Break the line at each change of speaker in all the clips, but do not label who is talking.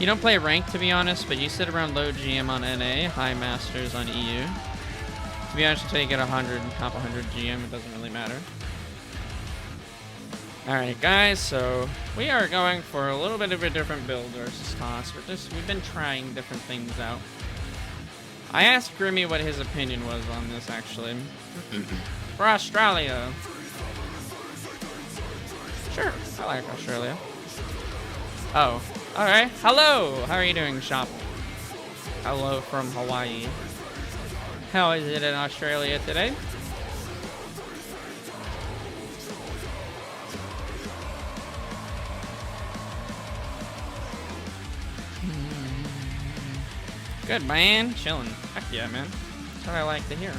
You don't play ranked, to be honest, but you sit around low GM on NA, high masters on EU. To be honest, until you get 100 and top 100 GM, it doesn't really matter. Alright, guys, so we are going for a little bit of a different build versus Toss. We've been trying different things out. I asked Grimmy what his opinion was on this, actually. For Australia. Sure, I like Australia. Oh, alright. Hello! How are you doing, shop? Hello from Hawaii. How is it in Australia today? Good, man. Chilling. Heck yeah, man. That's what I like to hear.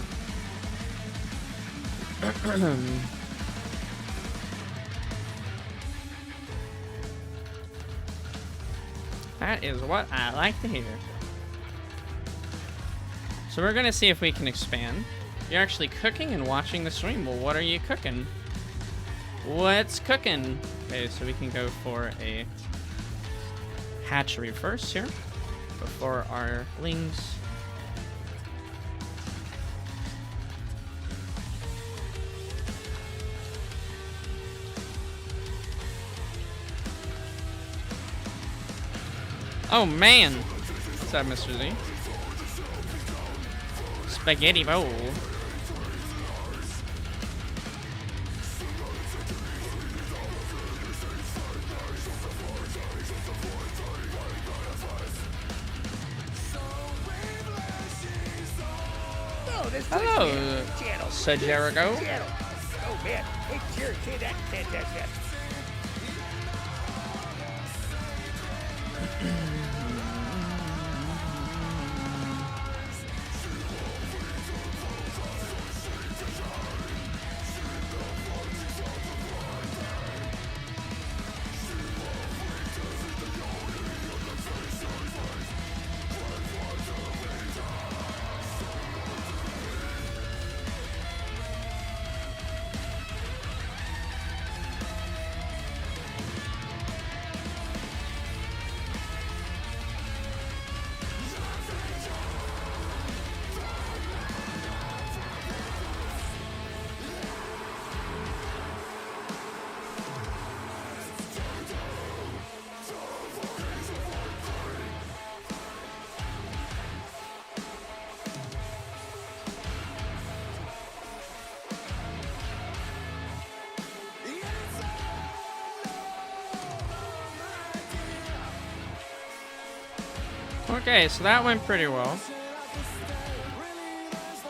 That is what I like to hear. So we're going to see if we can expand. You're actually cooking and watching the stream. Well, what are you cooking? What's cooking? Okay, so we can go for a hatchery first here. Before our lings. Oh man! What's up, Mr. Z? Spaghetti bowl. Hello, Sir Jericho.
Oh man, hey Jerry, say that.
Okay, so that went pretty well.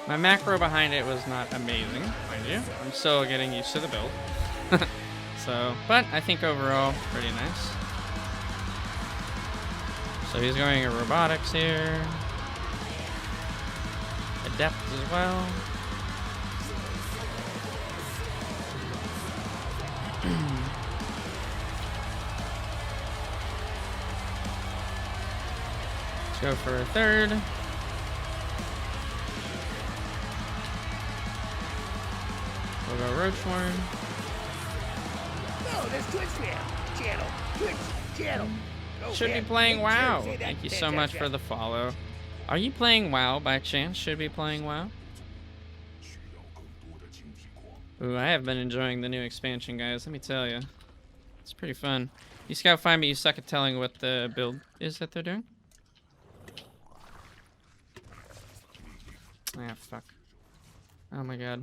My macro behind it was not amazing, mind you. I'm still getting used to the build. So, but I think overall, pretty nice. So he's going a robotics here. Adept as well. Go for a third. We'll go Roachworm.
No, there's Twitch channel. Twitch channel. Oh,
Should
man.
be playing
Hey,
WoW.
Jerry, say that.
Thank you so much for the follow. Are you playing WoW by chance? Should be playing WoW. Ooh, I have been enjoying the new expansion, guys. Let me tell you. It's pretty fun. You scout find me, you suck at telling what the build is that they're doing. Ah, fuck. Oh my god.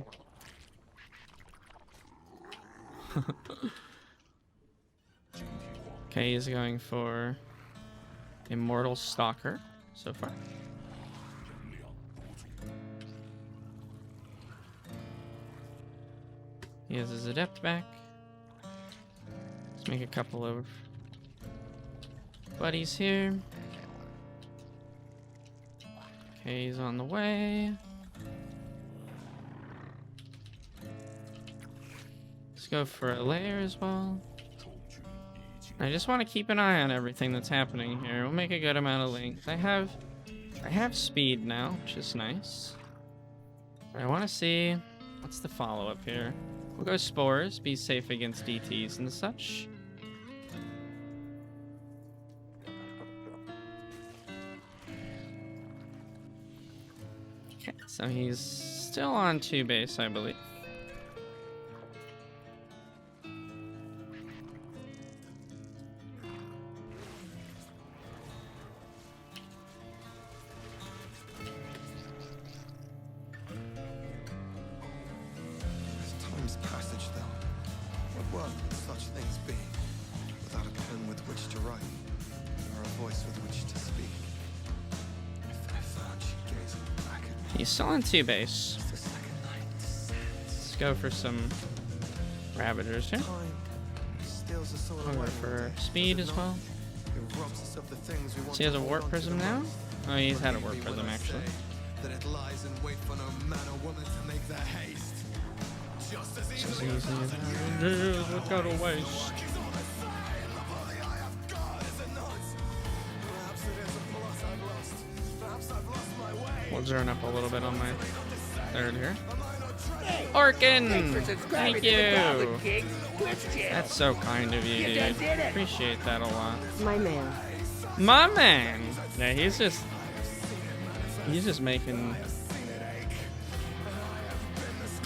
Okay, he's going for Immortal Stalker so far. He has his Adept back. Let's make a couple of buddies here. Okay, he's on the way. Let's go for a layer as well. I just want to keep an eye on everything that's happening here. We'll make a good amount of links. I have speed now, which is nice. I want to see what's the follow-up here. We'll go spores, be safe against DTs and such. So he's still on 2 base, I believe.
Time's passage, though. What work would such things be without a pen with which to write, or a voice with which to speak? If she gazing back at me,
He's still on 2 base.
just a second night.
Let's go for some Ravagers here.
Time steals us all
I'll go
away
for
one day,
speed
does
as
it not?
well.
It robs us of the things we want
So he has
to
a
hold
warp
on to
prism
the
now?
most.
Oh, he's had a
Believe
warp
me when
prism
I
actually.
say that it lies in wait for no man or woman to make their haste. Just as
Just
easily
easy as it is without a waste. We'll turn up a little bit on my 3rd here.
Hey,
Orkin!
thanks for subscribing
Thank
to the Goblin
you!
King Twitch channel.
That's so kind of you,
You
dude.
done did it.
Appreciate that a lot.
My man.
My man! Yeah, he's just making...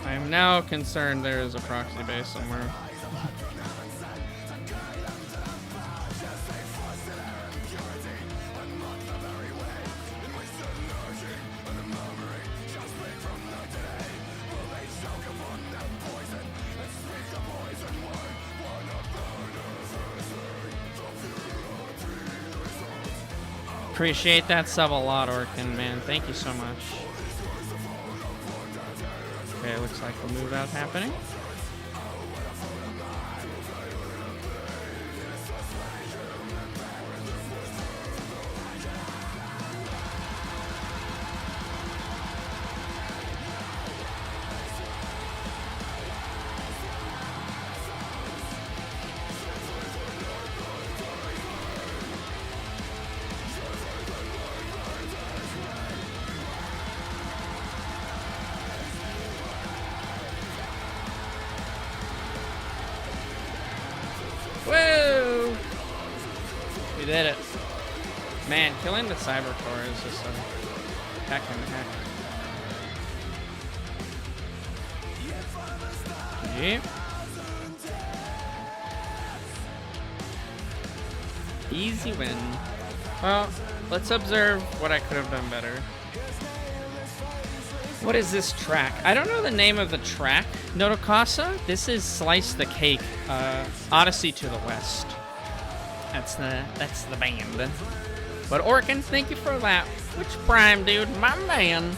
I am now concerned there is a proxy base somewhere. Appreciate that sub a lot, Orkin, man. Thank you so much. Okay, looks like a move out happening. Whoa! We did it. Man, killing the Cyber Core is just a heck and a heck. Yep. Easy win. Well, let's observe what I could have done better. What is this track? I don't know the name of the track. Notocasa? This is Slice the Cake, Odyssey to the West. That's the band. But Orkin, thank you for that. Which Prime, dude? My man.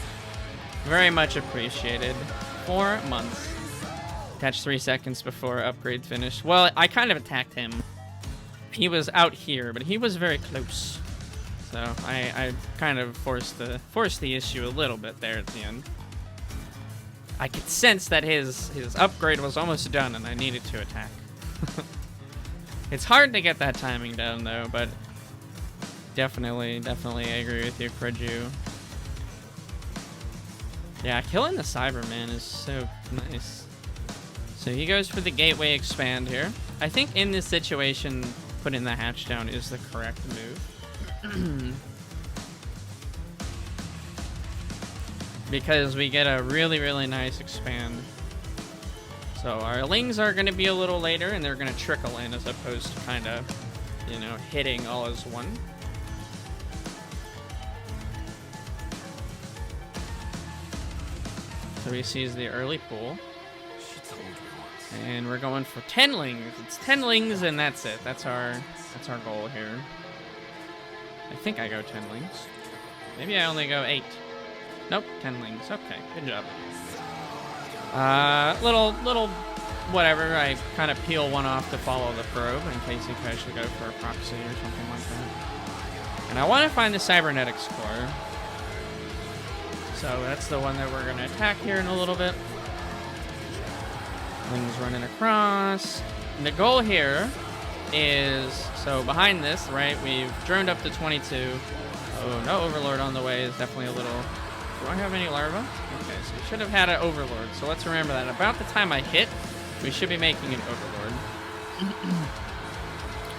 Very much appreciated. 4 months. Attached 3 seconds before upgrade finished. Well, I kind of attacked him. He was out here, but he was very close. So I kind of forced the issue a little bit there at the end. I could sense that his upgrade was almost done and I needed to attack. It's hard to get that timing down though, but definitely I agree with you, Preju. Yeah, killing the Cyberman is so nice. So he goes for the gateway expand here. I think in this situation, putting the hatch down is the correct move. Because we get a really nice expand. So our lings are going to be a little later and they're going to trickle in as opposed to kind of, you know, hitting all as one. So he sees the early pool. And we're going for 10 lings. It's 10 lings and that's it. That's our goal here. I think I go 10 lings. Maybe I only go 8. Nope, 10 lings. Okay, good job. Little whatever. I kind of peel one off to follow the probe in case he tries to go for a proxy or something like that. And I want to find the cybernetics core. So that's the one that we're going to attack here in a little bit. Lings running across. And the goal here is, so behind this, right, we've droned up to 22. Oh, no Overlord on the way is definitely a little... Do I have any larva? Okay, so we should have had an Overlord. So let's remember that about the time I hit, we should be making an Overlord.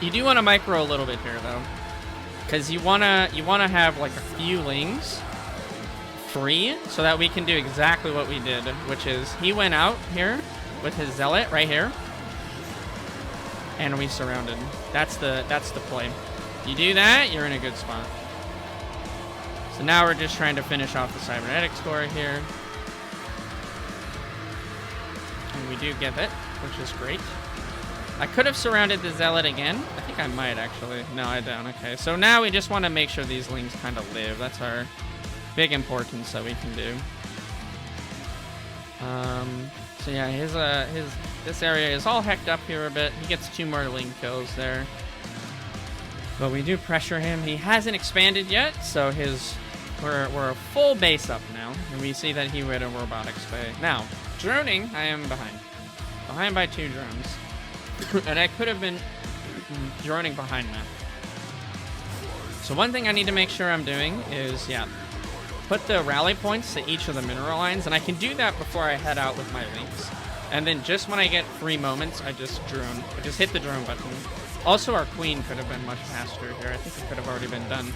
You do want to micro a little bit here, though. Because you wanna have, like, a few lings free so that we can do exactly what we did, which is he went out here with his zealot right here, and we surrounded. That's the play. You do that, you're in a good spot. So now we're just trying to finish off the cybernetic score here. And we do get it, which is great. I could have surrounded the zealot again. I think I might, actually. No, I don't. Okay, so now we just want to make sure these lings kind of live. That's our big importance that we can do. So yeah, this area is all hecked up here a bit. He gets 2 more ling kills there. But we do pressure him. He hasn't expanded yet, so we're a full base up now. And we see that he went a robotics bay. Now, droning, I am behind. Behind by 2 drones. And I could have been droning behind that. So one thing I need to make sure I'm doing is, yeah, put the rally points to each of the mineral lines, and I can do that before I head out with my links. And then just when I get free moments, I just drone. I just hit the drone button. Also, our queen could have been much faster here. I think it could have already been done.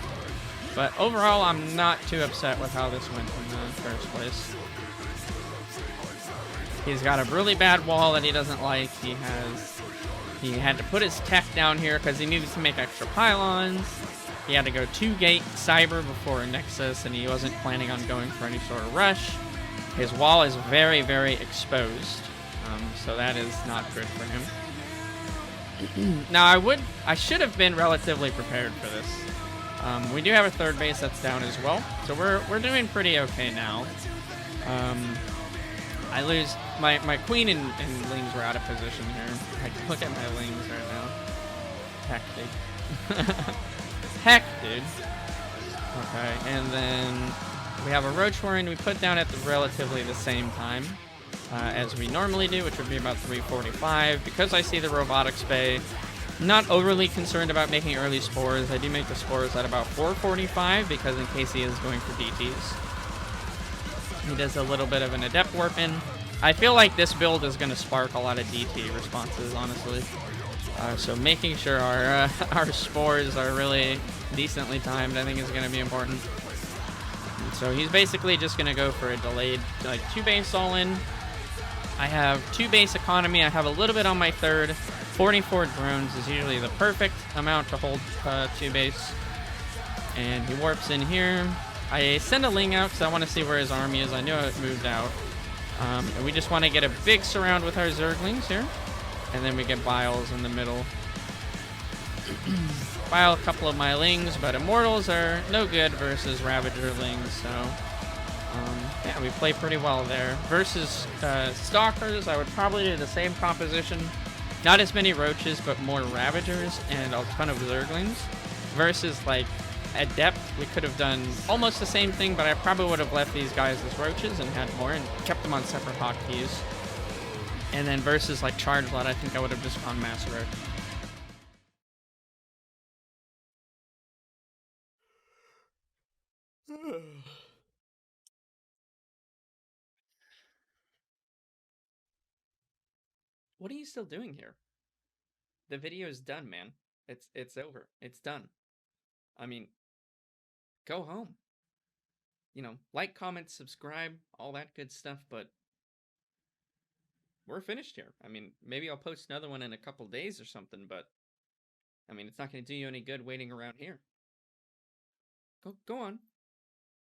But overall, I'm not too upset with how this went in the first place. He's got a really bad wall that he doesn't like. He had to put his tech down here because he needed to make extra pylons. He had to go 2 gate cyber before Nexus, and he wasn't planning on going for any sort of rush. His wall is very, very exposed, so that is not good for him. Now, I should have been relatively prepared for this. We do have a 3rd base that's down as well, so we're doing pretty okay now. I lose my queen and lings were out of position here. I look at my lings right now. Heck, dude. Heck, dude. Okay, and then we have a roach warren we put down at relatively the same time as we normally do, which would be about 3:45. Because I see the robotics bay, not overly concerned about making early spores. I do make the spores at about 4:45 because in case he is going for DTs. He does a little bit of an adept warp in. I feel like this build is going to spark a lot of DT responses, honestly. So making sure our spores are really decently timed, I think, is going to be important. And so he's basically just going to go for a delayed, like, 2 base all-in. I have 2 base economy. I have a little bit on my 3rd. 44 drones is usually the perfect amount to hold 2 base. And he warps in here. I send a ling out because I want to see where his army is. I know it moved out. And we just want to get a big surround with our Zerglings here. And then we get Biles in the middle. Bile a couple of my lings, but Immortals are no good versus Ravager lings, so yeah, we play pretty well there. Versus Stalkers, I would probably do the same composition. Not as many Roaches, but more Ravagers and a ton of Zerglings. Versus, like, Adept, we could have done almost the same thing, but I probably would have left these guys as Roaches and had more and kept them on separate hotkeys. And then versus, like, Charge Blood, I think I would have just gone Mass Roach. What are you still doing here? The video is done, man. It's over. It's done. I mean, go home. You know, like, comment, subscribe, all that good stuff, but we're finished here. I mean, maybe I'll post another one in a couple days or something, but I mean, it's not going to do you any good waiting around here. Go on.